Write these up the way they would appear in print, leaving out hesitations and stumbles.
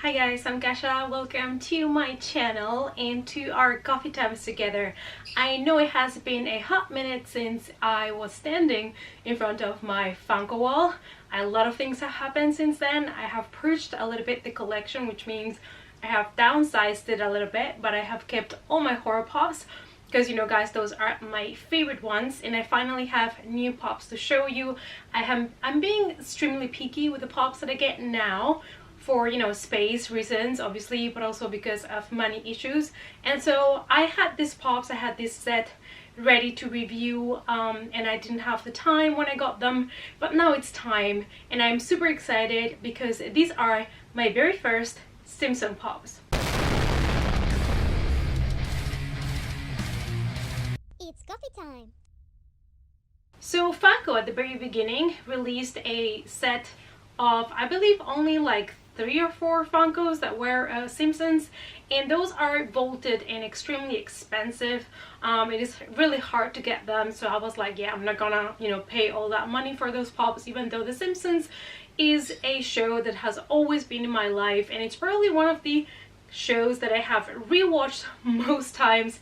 Hi guys, I'm Kasha. Welcome to my channel and to our coffee times together. I know it has been a hot minute since I was standing in front of my Funko wall. A lot of things have happened since then. I have purged a little bit the collection, which means I have downsized it a little bit, but I have kept all my horror pops because you know guys, those are my favorite ones, and I finally have new pops to show you. I'm being extremely picky with the pops that I get now, for space reasons obviously, but also because of money issues. And so I had this set ready to review, and I didn't have the time when I got them, but now it's time and I'm super excited because these are my very first Simpson pops. It's coffee time. So Funko at the very beginning released a set of, I believe, only like 3 or 4 Funkos that were Simpsons, and those are vaulted and extremely expensive. It is really hard to get them, so I was like, yeah, I'm not gonna pay all that money for those pops, even though The Simpsons is a show that has always been in my life, and it's probably one of the shows that I have rewatched most times,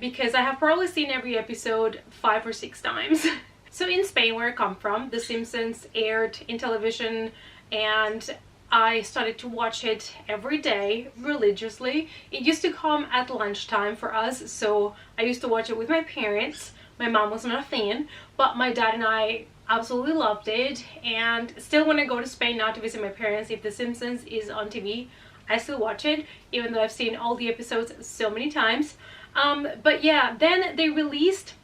because I have probably seen every episode 5 or 6 times. So in Spain, where I come from, The Simpsons aired in television, and I started to watch it every day religiously. It used to come at lunchtime for us, so I used to watch it with my parents. My mom was not a fan, but my dad and I absolutely loved it, and still when I go to Spain now to visit my parents, if The Simpsons is on TV, I still watch it, even though I've seen all the episodes so many times. But yeah, then they released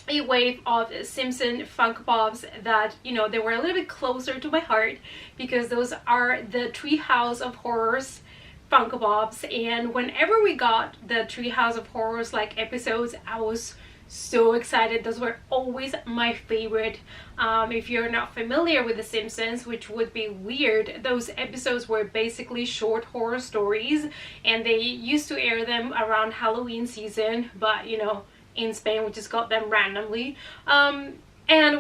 a wave of Simpson Funko Pops that, they were a little bit closer to my heart, because those are the Treehouse of Horrors Funko Pops. And whenever we got the Treehouse of Horrors like episodes, I was so excited. Those were always my favorite. If you're not familiar with The Simpsons, which would be weird, those episodes were basically short horror stories, and they used to air them around Halloween season, but in Spain we just got them randomly. And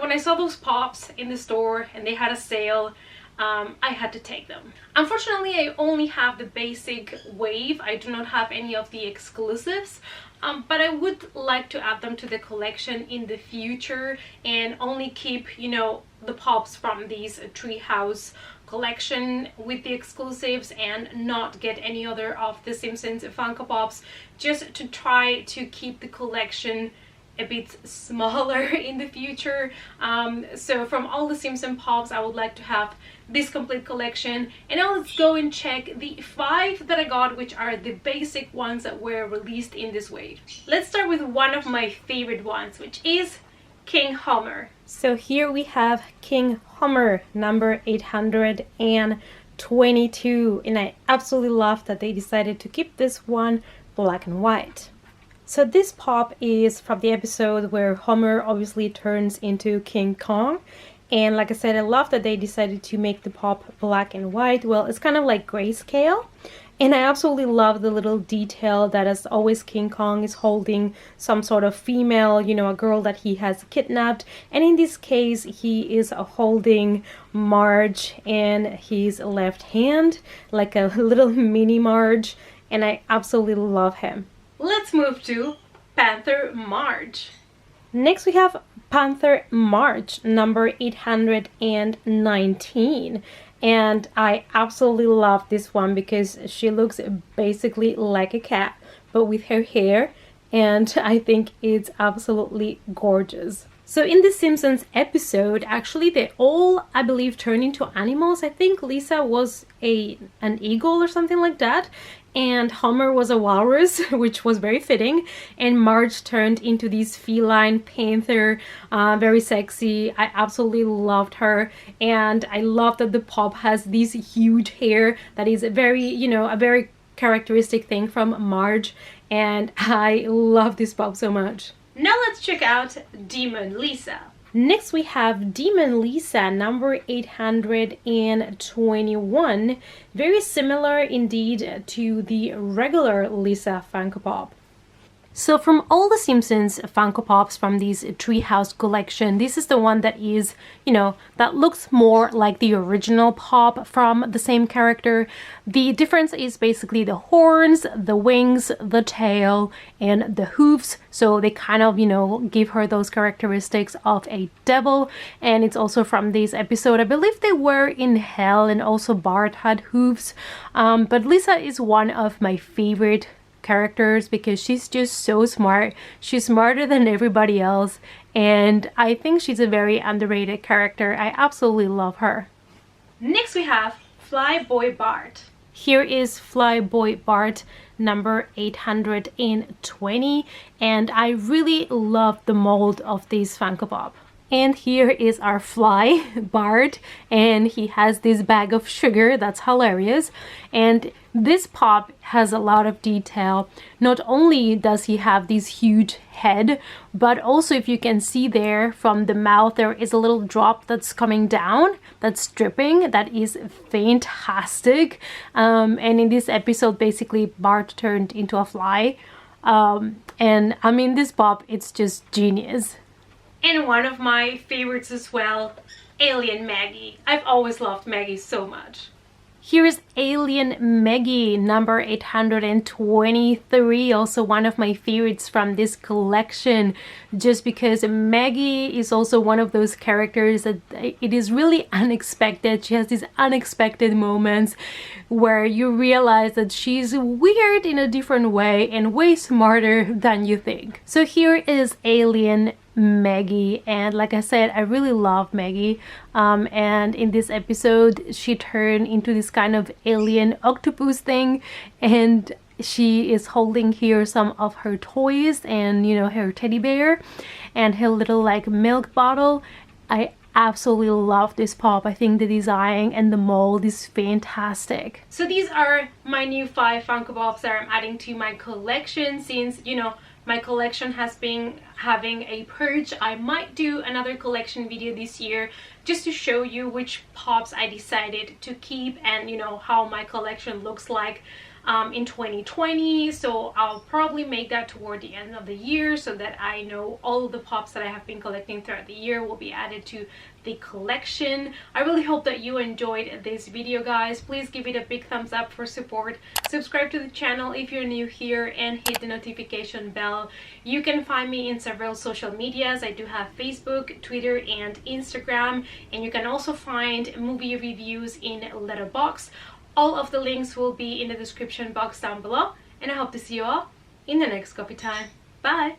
when I saw those pops in the store and they had a sale, I had to take them. Unfortunately, I only have the basic wave. I do not have any of the exclusives, but I would like to add them to the collection in the future and only keep the pops from these Treehouse collection with the exclusives and not get any other of the Simpsons Funko Pops, just to try to keep the collection a bit smaller in the future. So from all the Simpson Pops, I would like to have this complete collection. And now let's go and check the 5 that I got, which are the basic ones that were released in this wave. Let's start with one of my favorite ones, which is King Homer. So here we have King Homer number 822, and I absolutely love that they decided to keep this one black and white. So this pop is from the episode where Homer obviously turns into King Kong, and like I said, I love that they decided to make the pop black and white. Well, it's kind of like grayscale. And I absolutely love the little detail that, as always, King Kong is holding some sort of female, a girl that he has kidnapped. And in this case, he is holding Marge in his left hand, like a little mini Marge. And I absolutely love him. Let's move to Panther Marge. Next we have Panther Marge number 819. And I absolutely love this one because she looks basically like a cat, but with her hair, and I think it's absolutely gorgeous. So in the Simpsons episode, actually they all, I believe, turn into animals. I think Lisa was an eagle or something like that, and Homer was a walrus, which was very fitting, and Marge turned into this feline panther, very sexy. I absolutely loved her, and I love that the pop has this huge hair that is a very characteristic thing from Marge, and I love this pop so much. Now let's check out Demon Lisa. Next we have Demon Lisa number 821. Very similar indeed to the regular Lisa Funko Pop. So from all the Simpsons Funko Pops from this Treehouse collection, this is the one that is, that looks more like the original pop from the same character. The difference is basically the horns, the wings, the tail, and the hooves. So they kind of, give her those characteristics of a devil. And it's also from this episode. I believe they were in hell, and also Bart had hooves. But Lisa is one of my favorite characters because she's just so smart. She's smarter than everybody else, and I think she's a very underrated character. I absolutely love her. Next we have Flyboy Bart. Here is Flyboy Bart number 820, and I really love the mold of this Funko Pop. And here is our fly, Bart, and he has this bag of sugar. That's hilarious. And this pop has a lot of detail. Not only does he have this huge head, but also if you can see there from the mouth, there is a little drop that's coming down, that's dripping. That is fantastic. And in this episode, basically, Bart turned into a fly. And I mean, this pop, it's just genius. And one of my favorites as well, Alien Maggie. I've always loved Maggie so much. Here is Alien Maggie number 823, also one of my favorites from this collection, just because Maggie is also one of those characters that it is really unexpected. She has these unexpected moments where you realize that she's weird in a different way and way smarter than you think. So here is Alien Maggie, and like I said, I really love Maggie, and in this episode she turned into this kind of alien octopus thing, and she is holding here some of her toys and her teddy bear and her little like milk bottle. I absolutely love this pop. I think the design and the mold is fantastic. So these are my new 5 Funko Pops that I'm adding to my collection. Since my collection has been having a purge, I might do another collection video this year just to show you which pops I decided to keep and how my collection looks like in 2020. So I'll probably make that toward the end of the year so that I know all of the pops that I have been collecting throughout the year will be added to the collection. I really hope that you enjoyed this video, guys. Please give it a big thumbs up for support. Subscribe to the channel if you're new here and hit the notification bell. You can find me in several social medias. I do have Facebook, Twitter, and Instagram, and you can also find movie reviews in Letterboxd. All of the links will be in the description box down below, and I hope to see you all in the next coffee time. Bye!